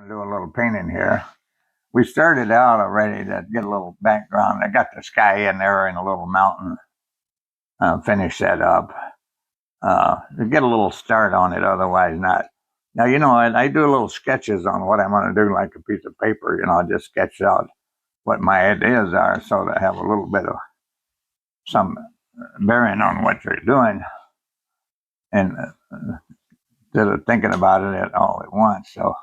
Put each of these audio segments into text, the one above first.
Do a little painting here. We started out already to get a little background. I got the sky in there and a little mountain. Finish that up. To get a little start on it, otherwise not. Now, I do little sketches on what I'm going to do, like a piece of paper. I just sketch out what my ideas are so to have a little bit of some bearing on what you're doing. And instead of thinking about it all at once. So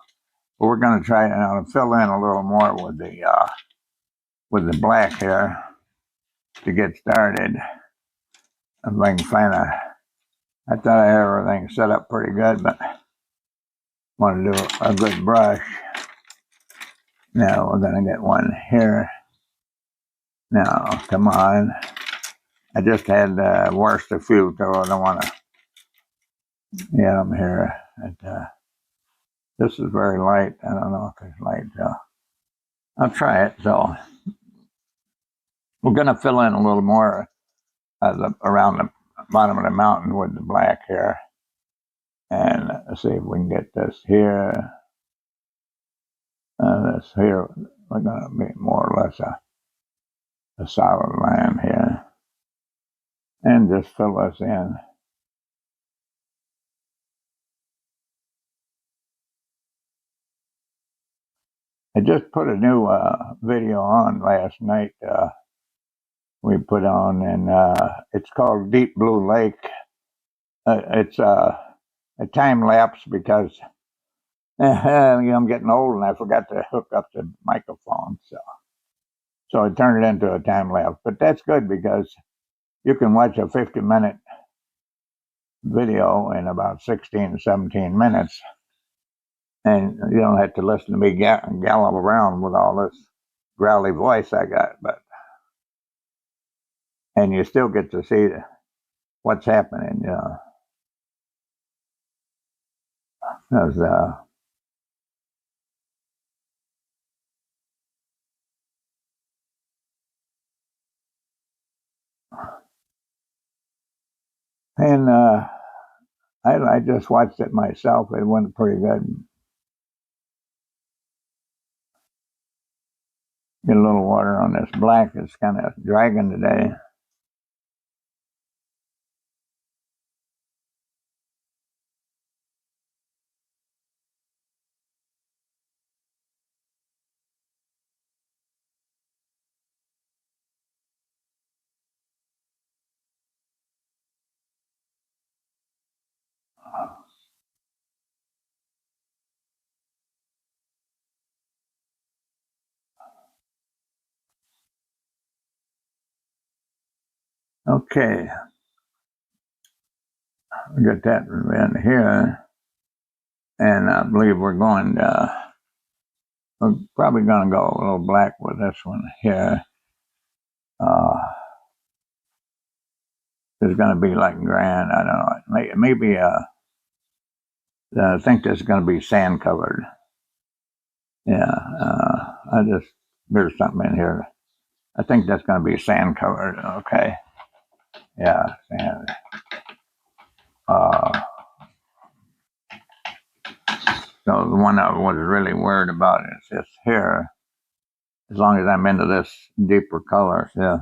we're going to try to fill in a little more with the black here to get started. If I can find I thought I had everything set up pretty good, but want to do a good brush. Now we're going to get one here. Now, come on. I just had worst a few, so I don't want to get them here. This is very light. I don't know if it's light, so I'll try it. So we're going to fill in a little more around the bottom of the mountain with the black here. And see if we can get this here. This here, we're going to be more or less a solid line here. And just fill us in. I just put a new video on last night. We put on, and it's called Deep Blue Lake. It's a time lapse because I'm getting old and I forgot to hook up the microphone. So I turned it into a time lapse. But that's good because you can watch a 50-minute video in about 16 to 17 minutes. And you don't have to listen to me gallop around with all this growly voice I got. And you still get to see what's happening. There's and I just watched it myself. It went pretty good. Get a little water on this black. It's kind of dragging today. Okay, we got that in here, and I believe we're probably going to go a little black with this one here. It's going to be like grand. I don't know. Maybe I think this is going to be sand covered. Yeah, there's something in here. I think that's going to be sand covered. Okay. Yeah, sand. So the one I was really worried about is this here. As long as I'm into this deeper colors, yeah.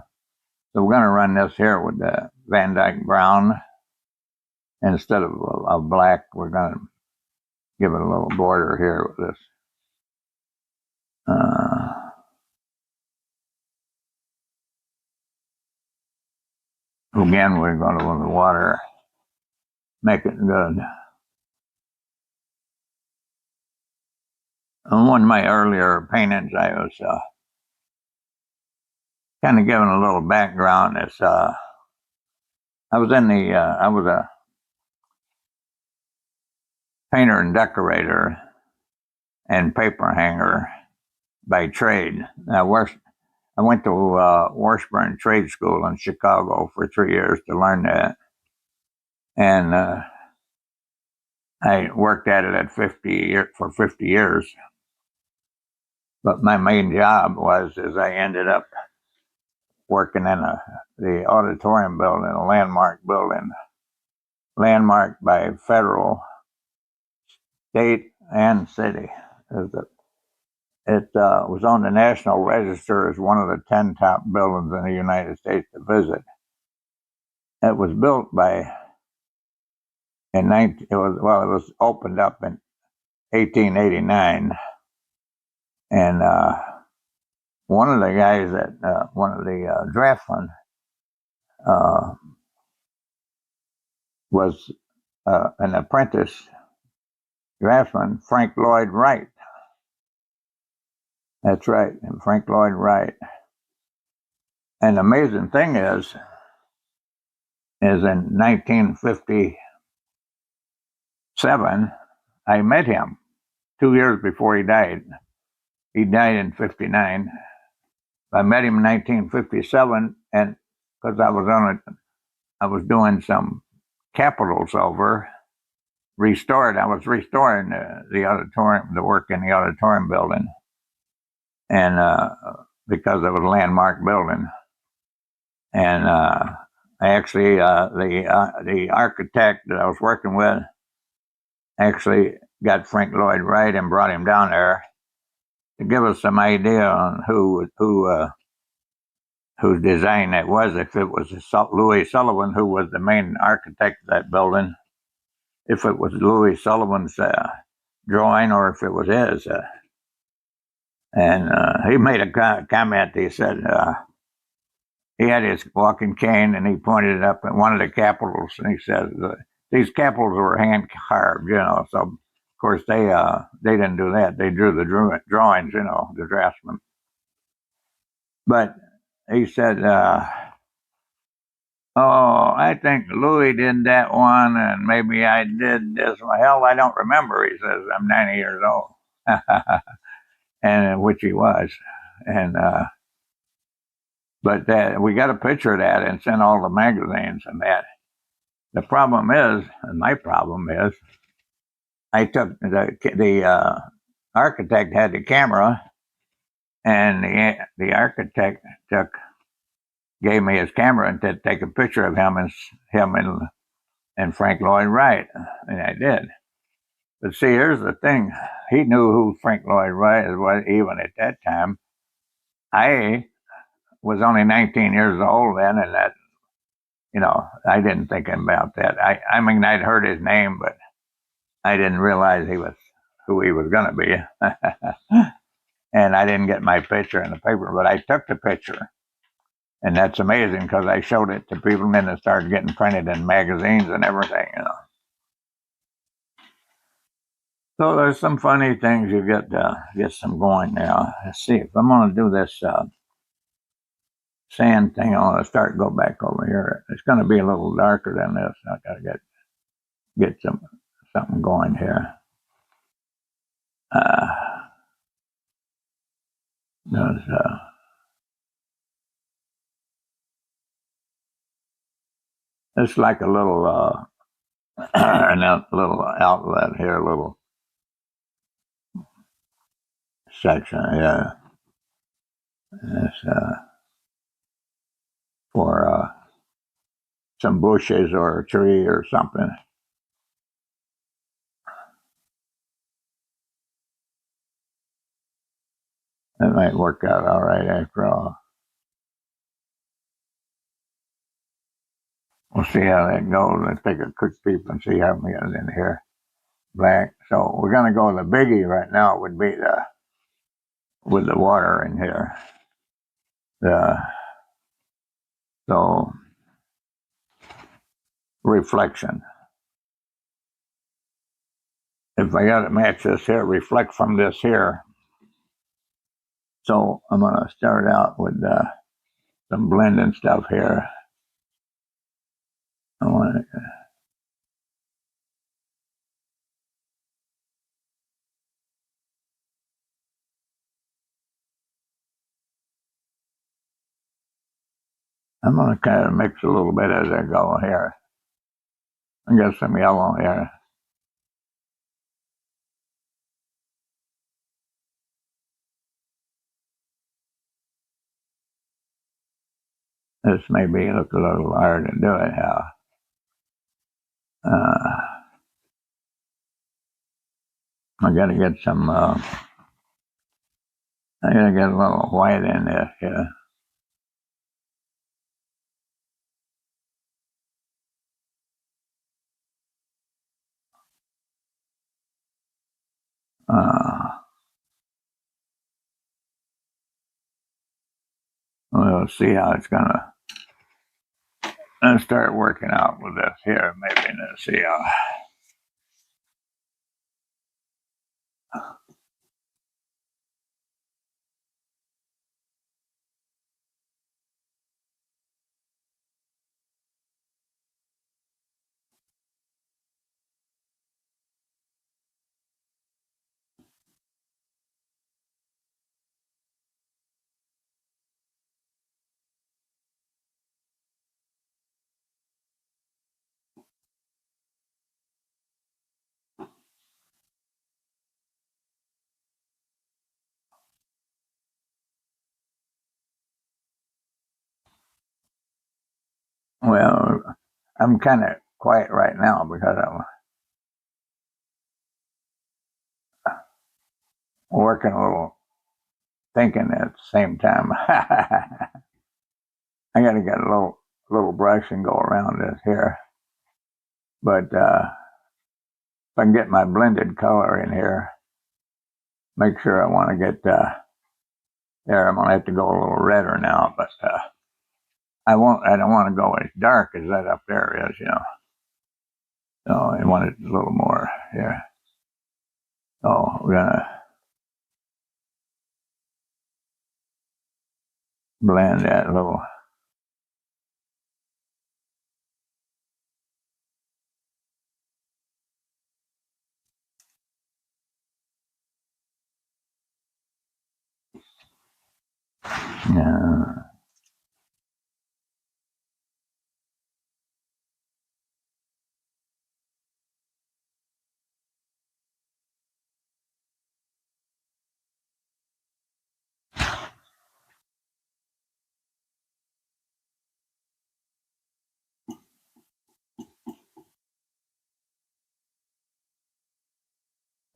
So we're going to run this here with the Van Dyke brown. Instead of black, we're going to give it a little border here with this. Again, we're going to with the water, make it good. On one of my earlier paintings, I was kind of giving a little background. It's I was a painter and decorator, and paper hanger by trade. I went to Washburn Trade School in Chicago for 3 years to learn that, and I worked at it for 50 years. But my main job is I ended up working in the auditorium building, a landmark building, landmarked by federal, state, and city. It was on the National Register as one of the 10 top buildings in the United States to visit. It was built it was opened up in 1889, and one of the guys one of the draftsmen uh, was an apprentice draftsman, Frank Lloyd Wright. That's right, and Frank Lloyd Wright. And the amazing thing is in 1957, I met him 2 years before he died. He died in '59. I met him in 1957, and because I was doing some capitals over, I was restoring the auditorium, the work in the auditorium building, and because it was a landmark building, and I actually the architect that I was working with actually got Frank Lloyd Wright and brought him down there to give us some idea on whose design that was. If it was Louis Sullivan, who was the main architect of that building, if it was Louis Sullivan's drawing or if it was his. And he made a comment. He said he had his walking cane and he pointed it up at one of the capitals and he said these capitals were hand carved, So of course they didn't do that. They drew the drawings, the draftsman. But he said, "Oh, I think Louis did that one, and maybe I did this one. Hell, I don't remember." He says, "I'm 90 years old," and which he was, and but we got a picture of that and sent all the magazines and that. The problem is, and my problem is, I took the architect had the camera, and the architect gave me his camera and to take a picture of him and Frank Lloyd Wright, and I did. But see, here's the thing: he knew who Frank Lloyd Wright was even at that time. I was only 19 years old then, and that I didn't think about that. I mean, I'd heard his name, but I didn't realize he was who he was going to be. And I didn't get my picture in the paper, but I took the picture. And that's amazing because I showed it to people and then it started getting printed in magazines and everything. So there's some funny things you get some going now. Let's see if I'm going to do this sand thing. I want to go back over here. It's going to be a little darker than this. I got to get something going here. There's it's like a little little outlet here, a little section. Yeah, it's for some bushes or a tree or something. It might work out all right after all. We'll see how that goes. Let's take a quick peep and see how we get it in here. Black. So we're going to go with the biggie right now. Would be with the water in here. So reflection. If I got to match this here, reflect from this here. So I'm going to start out with some blending stuff here. I want to I'm going to kind of mix a little bit as I go here. I got some yellow here. This may be look a little hard to do it how. I got to get some. I got to get a little white in this here. We'll see how it's gonna. Let's start working out with this here, maybe, and see how. Well, I'm kind of quiet right now because I'm working a little, thinking at the same time. I got to get a little brush and go around this here. But if I can get my blended color in here, make sure I want to get there. I'm gonna have to go a little redder now, but I won't. I don't want to go as dark as that up there is, So I want it a little more here. So we're gonna blend that a little. Yeah.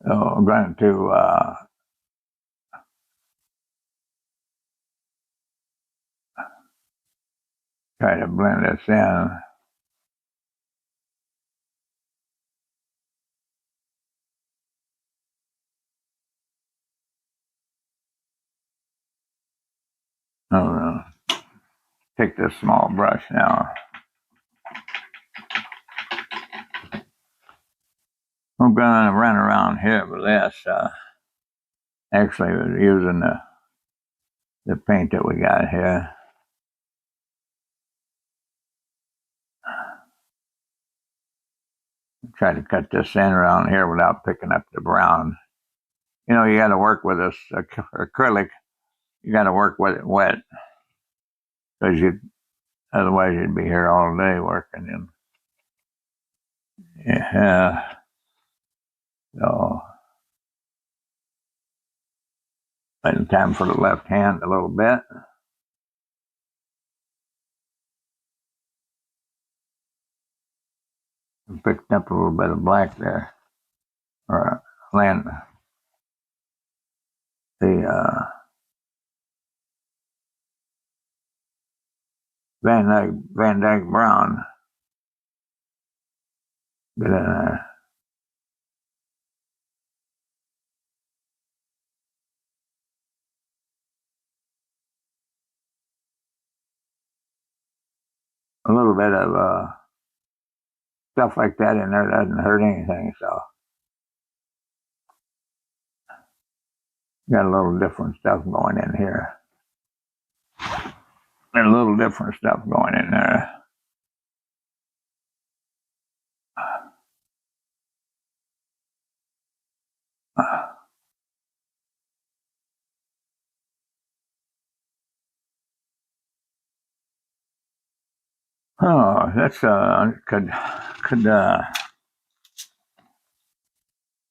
So I'm going to try to blend this in. I'll take this small brush now. I'm going to run around here with this. Actually, we're using the paint that we got here. Try to cut this in around here without picking up the brown. You got to work with this acrylic. You got to work with it wet because otherwise you'd be here all day working. And yeah, so letting time for the left hand a little bit. Picked up a little bit of black there, or land the Van Dyke brown. But a little bit of stuff like that in there doesn't hurt anything. So got a little different stuff going in here. And a little different stuff going in there. Oh, that's could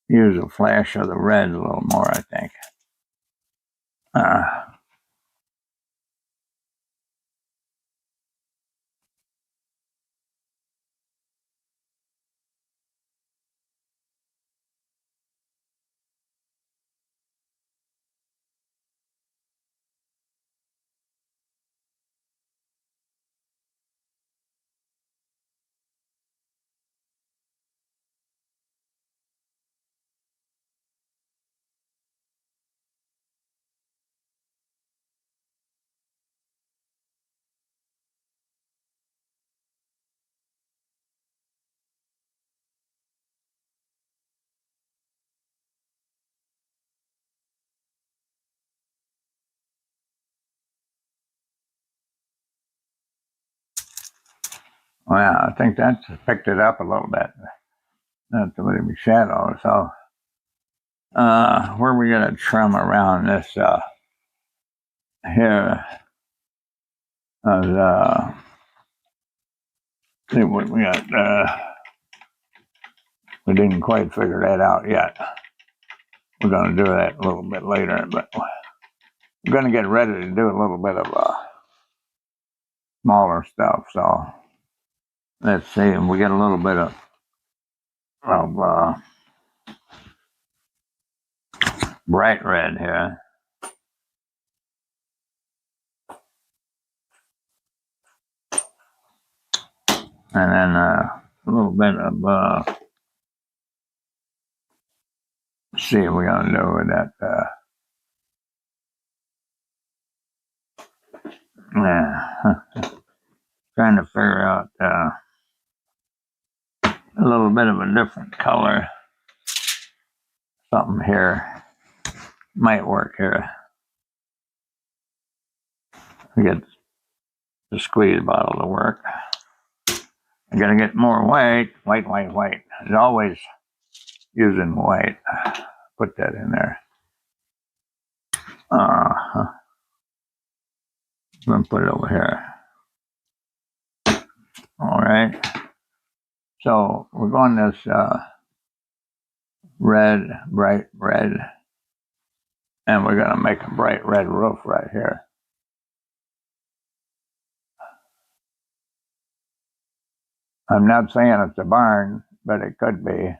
use a flash of the red a little more, I think. Uh, well, I think that's picked it up a little bit. Not too many shadows. So, where are we gonna trim around this here? See what we got. We didn't quite figure that out yet. We're gonna do that a little bit later, but we're gonna get ready to do a little bit of smaller stuff. So let's see. We get a little bit of bright red here, and then a little bit of see what we're gonna do with that. Yeah, trying to figure out a little bit of a different color. Something here might work here. We get the squeeze bottle to work. I'm gonna get more white. It's always using white. Put that in there. I'm gonna put it over here. All right. So we're going this red, bright red, and we're gonna make a bright red roof right here. I'm not saying it's a barn, but it could be.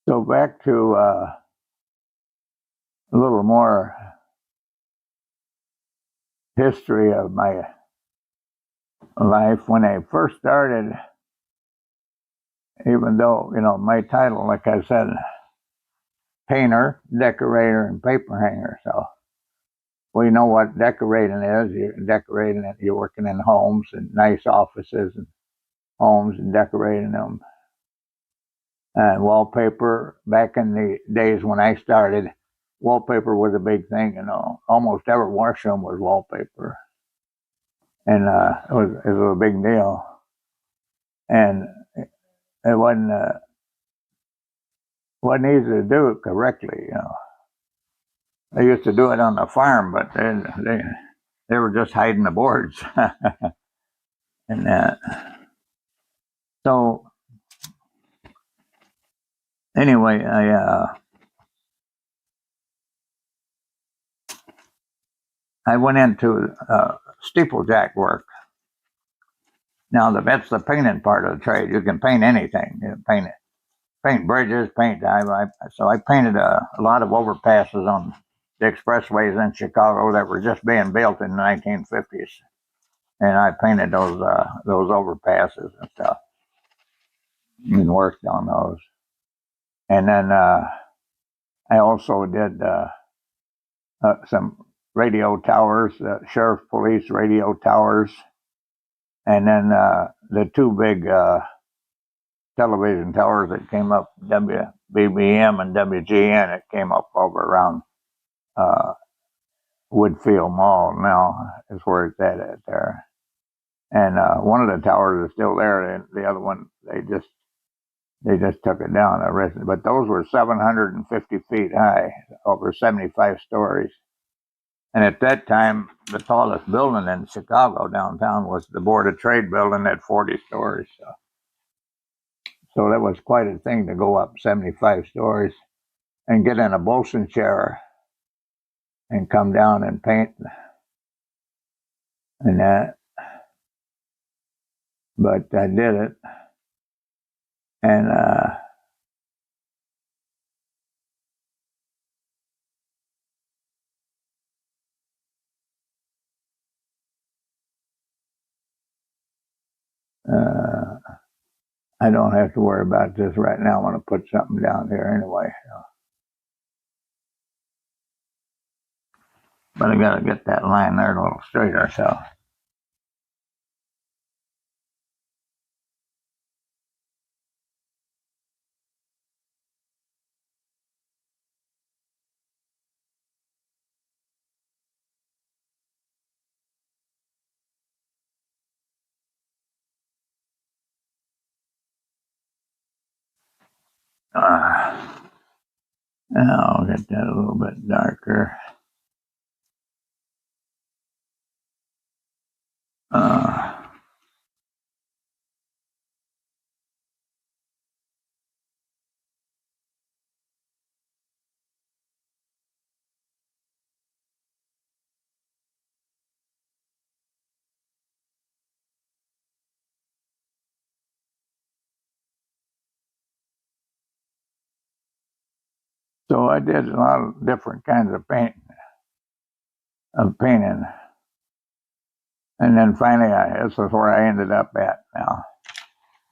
So back to a little more history of my life. When I first started, even though, my title, like I said, painter, decorator, and paper hanger. So we know what decorating is. You're decorating it, you're working in homes and nice offices and homes and decorating them. And wallpaper, back in the days when I started, wallpaper was a big thing. Almost every washroom was wallpaper. And it was a big deal. And it wasn't easy to do it correctly. They used to do it on the farm, but they were just hiding the boards and that. So anyway, I went into steeplejack work. Now that's the painting part of the trade. You can paint anything. You can paint bridges, so I painted a lot of overpasses on the expressways in Chicago that were just being built in the 1950s, and I painted those overpasses and stuff, and worked on those. And then I also did some radio towers, sheriff police radio towers, and then the two big television towers that came up, WBBM and WGN. It came up over around uh, Woodfield Mall now is where it's at there. And one of the towers is still there. And the other one, they just took it down. But those were 750 feet high, over 75 stories. And at that time, the tallest building in Chicago downtown was the Board of Trade building at 40 stories. So that was quite a thing to go up 75 stories and get in a Bolson chair and come down and paint and that. But I did it. And I don't have to worry about this right now. I want to put something down here anyway. So. But I got to get that line there a little straighter. So. Now I'll get that a little bit darker. So I did a lot of different kinds of painting. And then finally, this is where I ended up at now.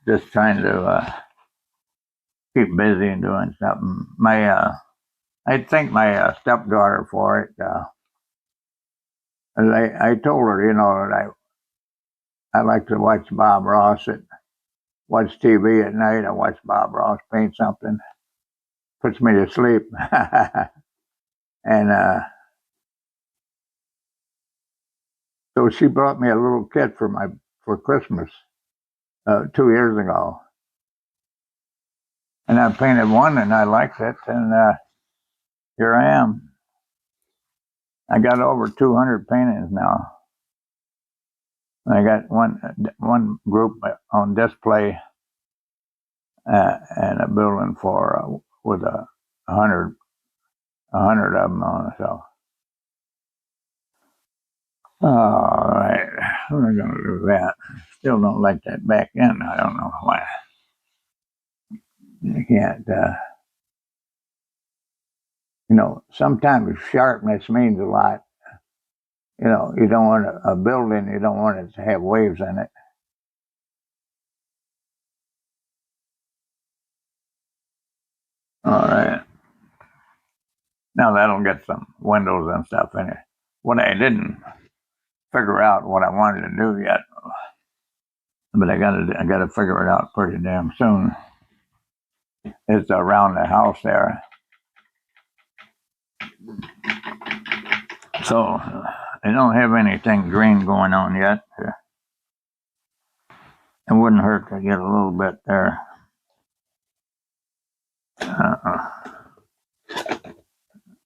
Just trying to keep busy and doing something. I think my stepdaughter for it. I told her, that I like to watch Bob Ross watch TV at night. I watch Bob Ross paint something, puts me to sleep. And so she brought me a little kit for Christmas 2 years ago, and I painted one, and I liked it, and here I am. I got over 200 paintings now. I got one group on display and a building with 100 of them on it. So, all right, we're going to do that. Still don't like that back end. I don't know why. You can't. Sometimes sharpness means a lot. You don't want a building. You don't want it to have waves in it. All right. Now that'll get some windows and stuff in it. What I didn't figure out what I wanted to do yet, but I gotta figure it out pretty damn soon. It's around the house there. So I don't have anything green going on yet. It wouldn't hurt to get a little bit there.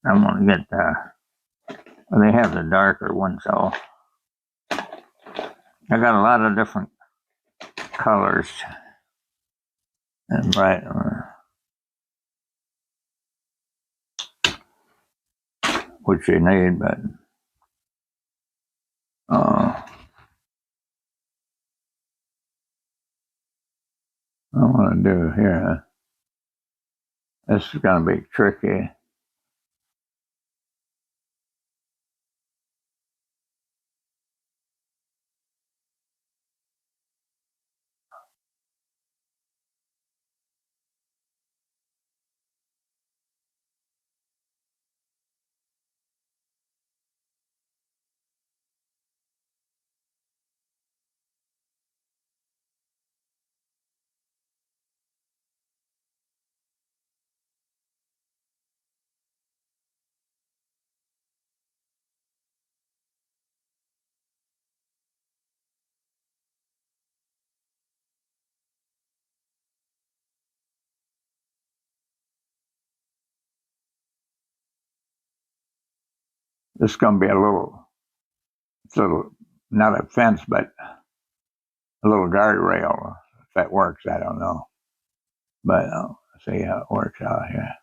I'm gonna get they have the darker one, so I got a lot of different colors and bright, which you need, but I want to do here. This is gonna be tricky. This is going to be it's a little, not a fence, but a little guardrail. If that works, I don't know. But I'll see how it works out here.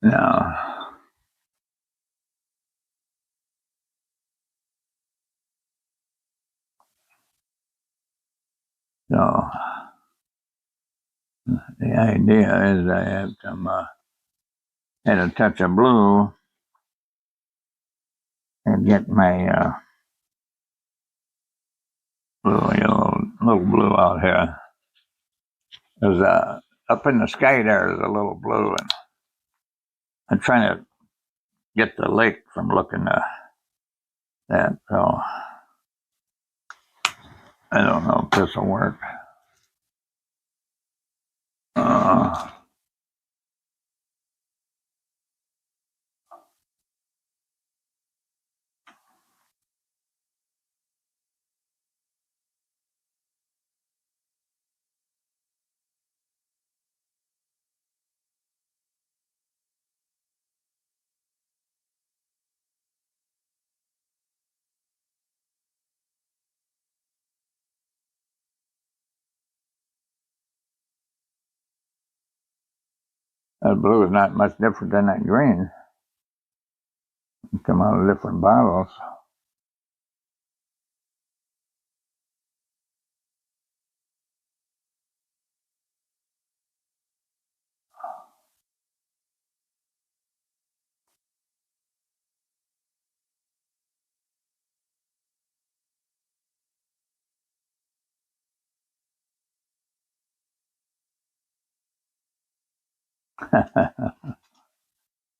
No. So the idea is I have some, add a touch of blue and get my blue, little blue out here. There's up in the sky there's a little blue, and I'm trying to get the lake from looking at that. So I don't know if this will work. Uh, that blue is not much different than that green. They come out of different bottles.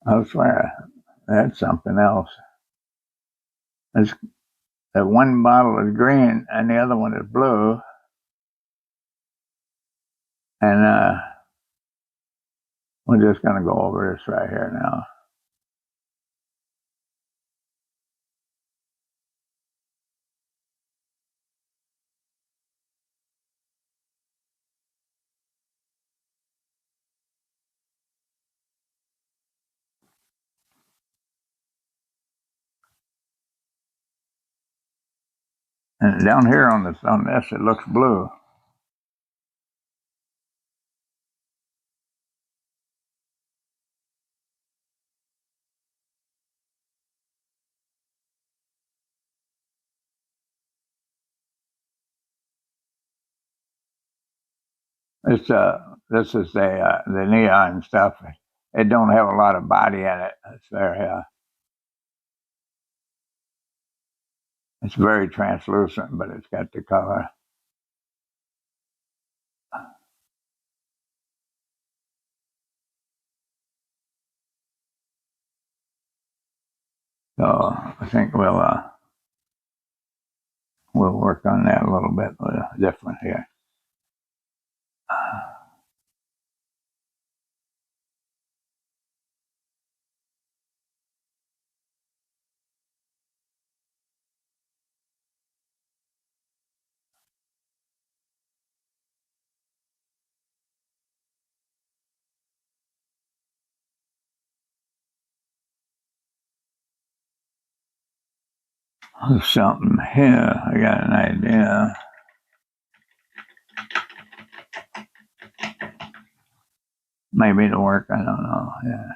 I swear, that's something else. It's, that one bottle is green and the other one is blue. And we're just going to go over this right here now. And down here on this, it looks blue. This is the neon stuff. It don't have a lot of body in it. It's it's very translucent, but it's got the color. So I think we'll work on that a little bit different here. There's something here. I got an idea. Maybe it'll work. I don't know. Yeah.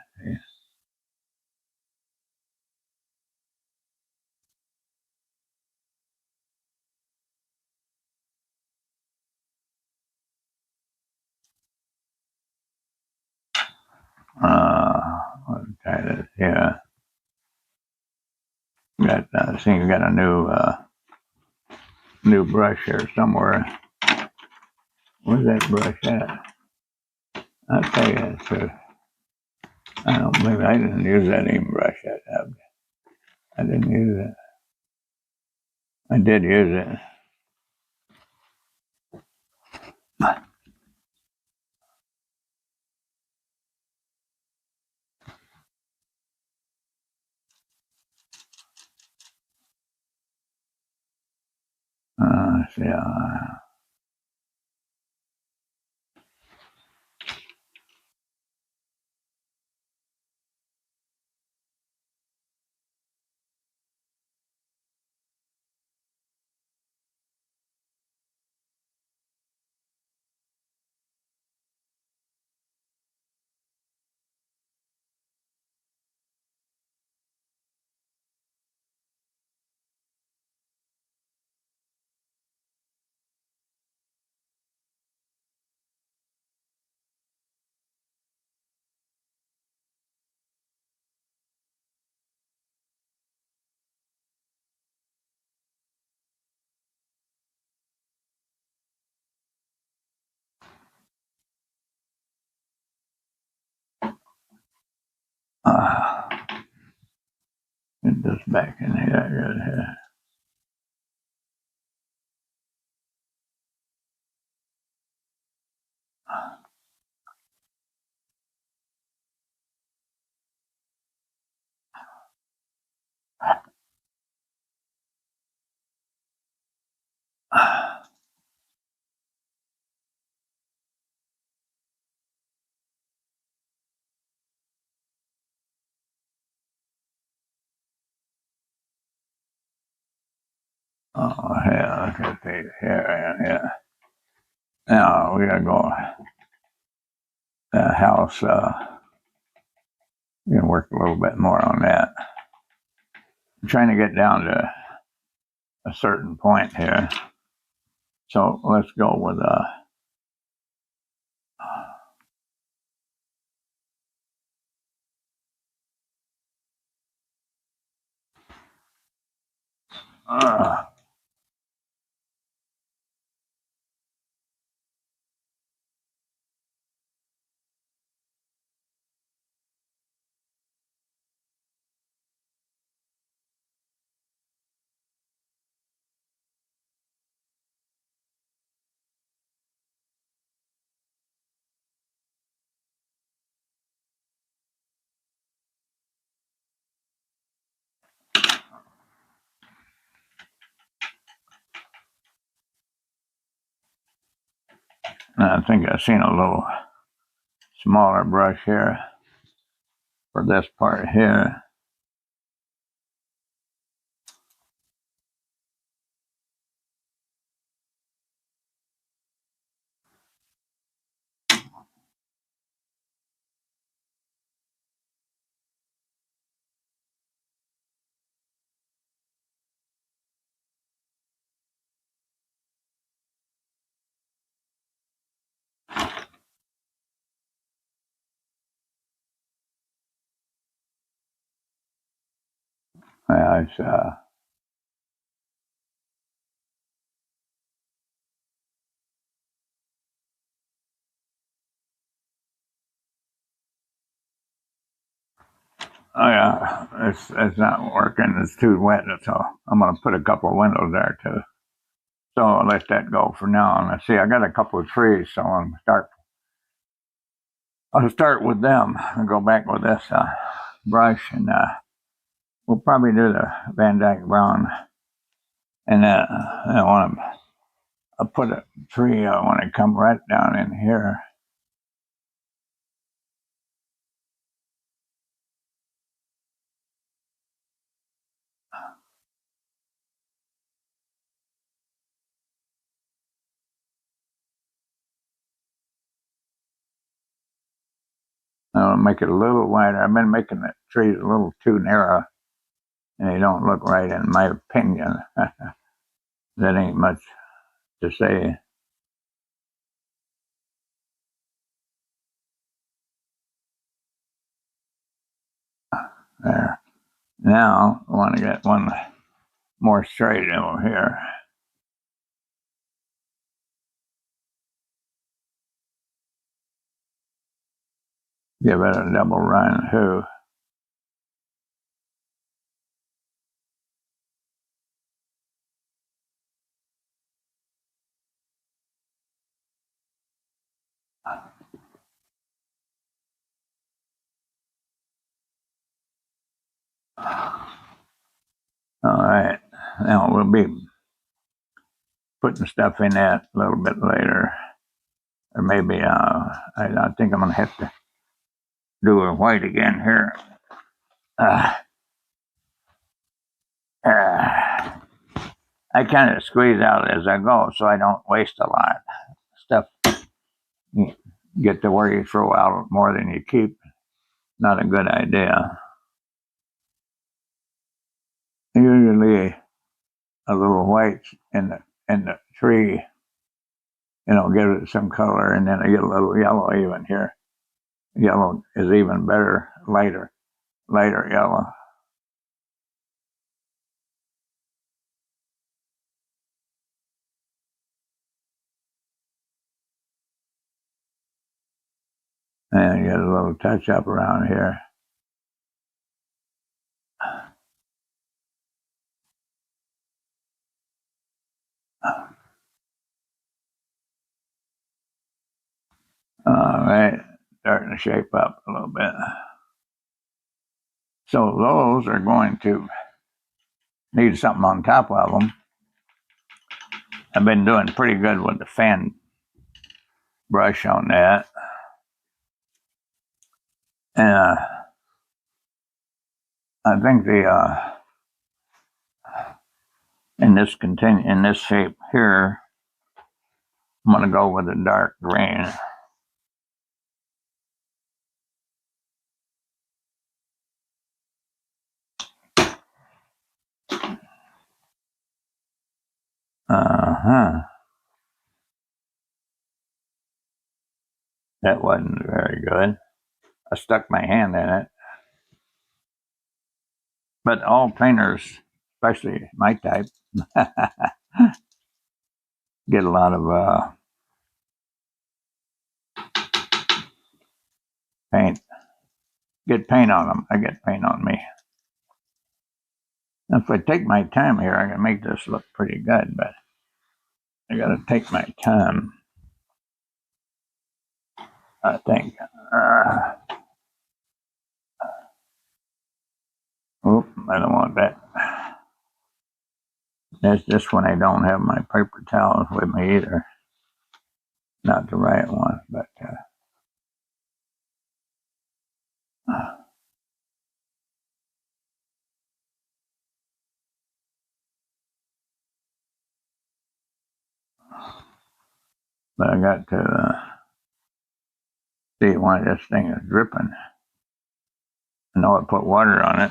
I'll try this here. I think we got a new brush here somewhere. Where's that brush at? I'll tell you, I don't believe I didn't use that even brush yet. I didn't use it. I did use it. See, Get this back in here. Oh, yeah, look at these here. Yeah. Now we gotta go the house. We can work a little bit more on that. I'm trying to get down to a certain point here. So let's go with uh, I think I've seen a little smaller brush here for this part here. Yeah, it's, oh yeah, it's not working. It's too wet. So I'm gonna put a couple of windows there too. So I'll let that go for now. And let's see, I got a couple of trees, so I'll start with them and go back with this brush, and we'll probably do the Van Dyke Brown. And I want to put a tree. I want to come right down in here. I'll make it a little wider. I've been making the trees a little too narrow, and they don't look right, in my opinion. That ain't much to say. There. Now I want to get one more straight over here. Give it a double run too. All right. Now we'll be putting stuff in that a little bit later, or maybe I think I'm gonna have to do a white again here. Uh, uh, I kind of squeeze out as I go, so I don't waste a lot. Stuff you get to where you throw out more than you keep. Not a good idea. Usually, a little white in the tree, give it some color, and then I get a little yellow even here. Yellow is even better, lighter yellow. And get a little touch up around here. All right, starting to shape up a little bit. So those are going to need something on top of them. I've been doing pretty good with the fan brush on that. And I think the in this shape here, I'm gonna go with a dark green. Uh-huh. That wasn't very good. I stuck my hand in it. But all painters, especially my type, get a lot of paint. Get paint on them. I get paint on me. If I take my time here, I can make this look pretty good, but I gotta take my time, I think. I don't want that. That's just when I don't have my paper towels with me either. Not the right one, but I got to see why this thing is dripping. I know I put water on it.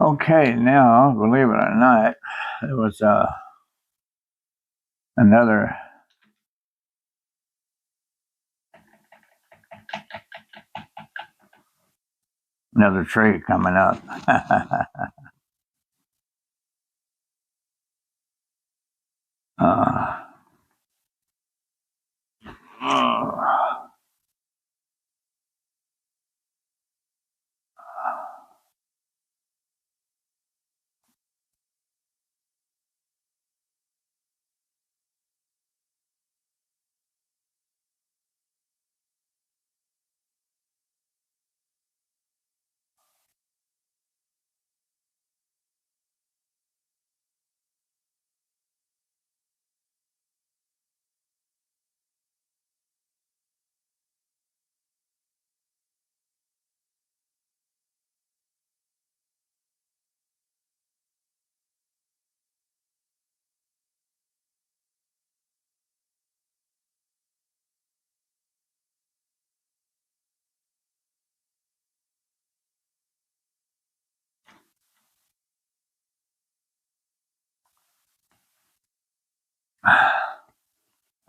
Okay, now, believe it or not, there was another tree coming up. uh,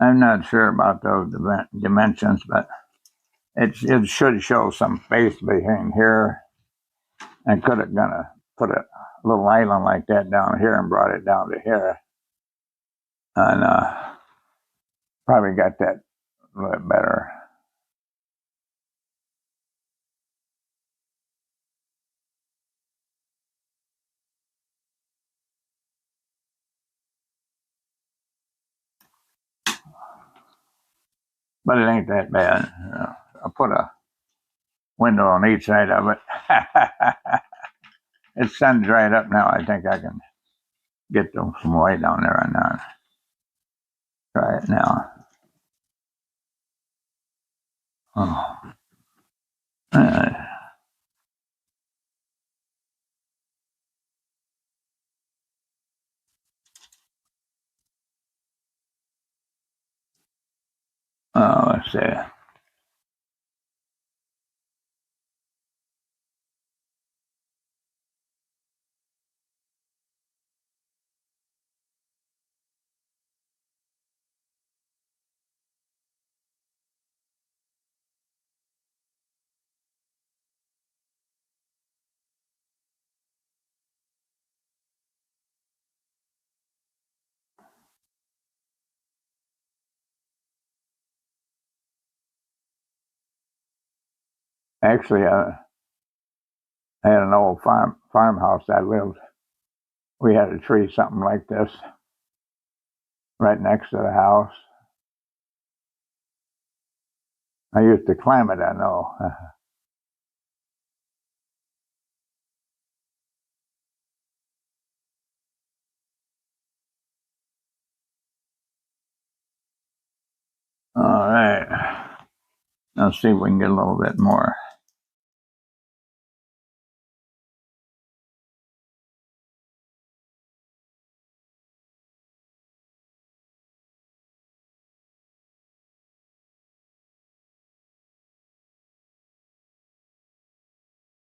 I'm not sure about those dimensions, but it should show some space between here. I could have gonna put a little island like that down here and brought it down to here, and probably got that a little bit better. But it ain't that bad. I put a window on each side of it. It's sun dried up now. I think I can get some white down there on that. Try it now. Oh. Uh, let's see. Actually, I had an old farmhouse I lived. We had a tree something like this right next to the house. I used to climb it, I know. All right. Let's see if we can get a little bit more.